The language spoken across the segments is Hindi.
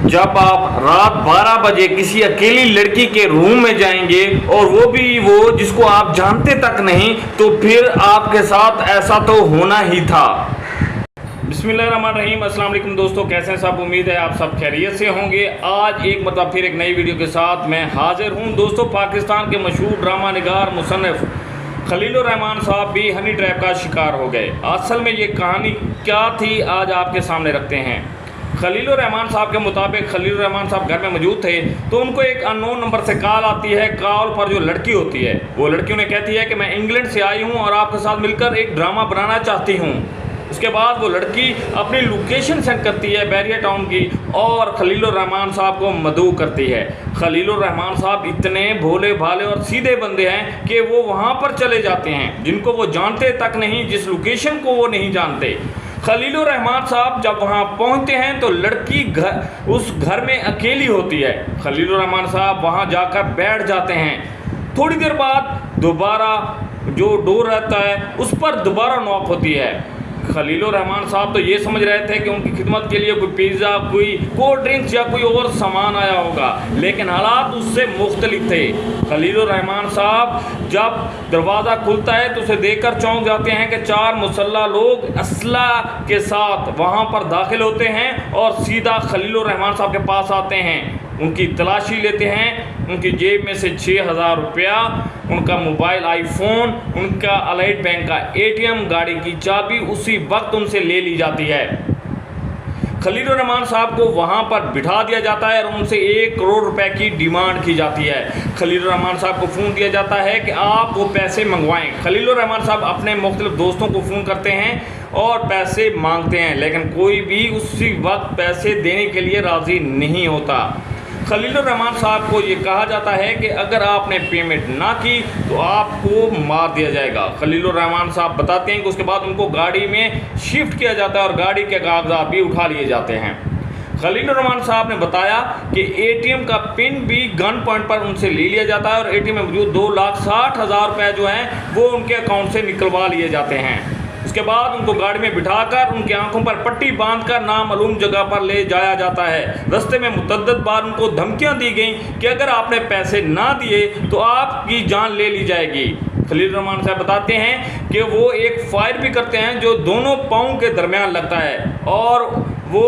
जब आप रात 12 बजे किसी अकेली लड़की के रूम में जाएंगे और वो जिसको आप जानते तक नहीं, तो फिर आपके साथ ऐसा तो होना ही था। बिस्मिल्लाहिर्रहमानिर्रहीम, अस्सलाम वालेकुम दोस्तों, कैसे हैं सब। उम्मीद है आप सब खैरियत से होंगे। आज एक मतलब फिर एक नई वीडियो के साथ मैं हाजिर हूं दोस्तों। पाकिस्तान के मशहूर ड्रामा निगार मुसन्निफ खलीलुर रहमान साहब भी हनी ट्रैप का शिकार हो गए। असल में ये कहानी क्या थी आज आपके सामने रखते हैं। खलीलुर रहमान साहब के मुताबिक खलीलुर रहमान साहब घर में मौजूद थे तो उनको एक अननोन नंबर से कॉल आती है। कॉल पर जो लड़की होती है वो लड़की उन्हें कहती है कि मैं इंग्लैंड से आई हूँ और आपके साथ मिलकर एक ड्रामा बनाना चाहती हूँ। उसके बाद वो लड़की अपनी लोकेशन सेंड करती है बैरिया टाउन की और खलीलुर रहमान साहब को मदऊ करती है। खलीलुर रहमान साहब इतने भोले भाले और सीधे बंदे हैं कि वो वहाँ पर चले जाते हैं जिनको वो जानते तक नहीं, जिस लोकेशन को वो नहीं जानते। खलीलुर रहमान साहब जब वहाँ पहुँचते हैं तो लड़की उस घर में अकेली होती है। खलीलुर रहमान साहब वहाँ जाकर बैठ जाते हैं। थोड़ी देर बाद दोबारा जो डोर रहता है उस पर दोबारा नॉक होती है। खलीलुर रहमान साहब तो ये समझ रहे थे कि उनकी खिदमत के लिए कोई पिज़्ज़ा, कोई कोल्ड ड्रिंक्स या कोई और सामान आया होगा, लेकिन हालात उससे मुख्तलिफ थे। खलीलुर रहमान साहब जब दरवाज़ा खुलता है तो उसे देखकर चौंक जाते हैं कि 4 मुसल्ला लोग असला के साथ वहाँ पर दाखिल होते हैं और सीधा खलीलुर रहमान साहब के पास आते हैं। उनकी तलाशी लेते हैं। उनकी जेब में से 6000 रुपया, उनका मोबाइल आईफोन, उनका अलाइड बैंक का ATM, गाड़ी की चाबी उसी वक्त उनसे ले ली जाती है। खलीलुर रहमान साहब को वहाँ पर बिठा दिया जाता है और उनसे 1 करोड़ रुपए की डिमांड की जाती है। खलीलुर रहमान साहब को फ़ोन दिया जाता है कि आप वो पैसे मंगवाएं। खलीलुर रहमान साहब अपने मुख्तलिफ दोस्तों को फ़ोन करते हैं और पैसे मांगते हैं, लेकिन कोई भी उसी वक्त पैसे देने के लिए राज़ी नहीं होता। खलीलुर रहमान साहब को ये कहा जाता है कि अगर आपने पेमेंट ना की तो आपको मार दिया जाएगा। खलीलुर रहमान साहब बताते हैं कि उसके बाद उनको गाड़ी में शिफ्ट किया जाता है और गाड़ी के कागजात भी उठा लिए जाते हैं। खलीलुर रहमान साहब ने बताया कि ATM का पिन भी गन पॉइंट पर उनसे ले लिया जाता है और ATM में मौजूद 2,60,000 रुपये जो हैं वो उनके अकाउंट से निकलवा लिए जाते हैं। उसके बाद उनको गाड़ी में बिठाकर उनकी आंखों पर पट्टी बांधकर नामालूम जगह पर ले जाया जाता है। रास्ते में मुतअद्दिद बार उनको धमकियां दी गई कि अगर आपने पैसे ना दिए तो आपकी जान ले ली जाएगी। खलीलुर रहमान साहब बताते हैं कि वो एक फायर भी करते हैं जो दोनों पाँव के दरमियान लगता है और वो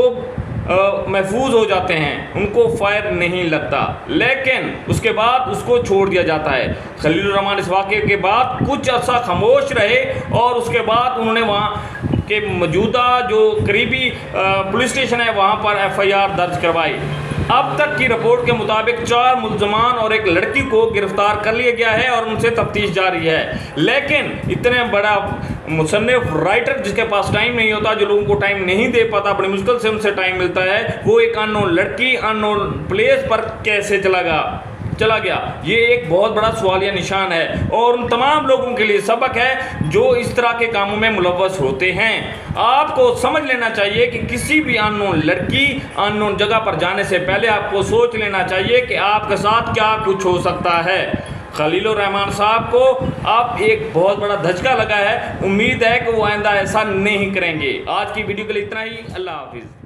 महफूज हो जाते हैं, उनको फायर नहीं लगता, लेकिन उसके बाद उसको छोड़ दिया जाता है। खलीलुर रहमान इस वाक़े के बाद कुछ अर्सा खामोश रहे और उसके बाद उन्होंने वहाँ के मौजूदा जो करीबी पुलिस स्टेशन है वहाँ पर FIR दर्ज करवाई। अब तक की रिपोर्ट के मुताबिक 4 मुल्ज़मान और एक लड़की को गिरफ्तार कर लिया गया है और उनसे तफ्तीश जारी है। लेकिन इतने बड़ा मुसन्निफ राइटर जिसके पास टाइम नहीं होता, जो लोगों को टाइम नहीं दे पाता, बड़ी मुश्किल से उनसे टाइम मिलता है, वो एक अननोन लड़की अननोन प्लेस पर कैसे चला गया, ये एक बहुत बड़ा सवालिया निशान है और उन तमाम लोगों के लिए सबक है जो इस तरह के कामों में मुलव्वस होते हैं। आपको समझ लेना चाहिए कि किसी भी अननोन लड़की अननोन जगह पर जाने से पहले आपको सोच लेना चाहिए कि आपके साथ क्या कुछ हो सकता है। खलीलुर रहमान साहब को अब एक बहुत बड़ा धचका लगा है। उम्मीद है कि वो आइंदा ऐसा नहीं करेंगे। आज की वीडियो के लिए इतना ही। अल्लाह हाफिज़।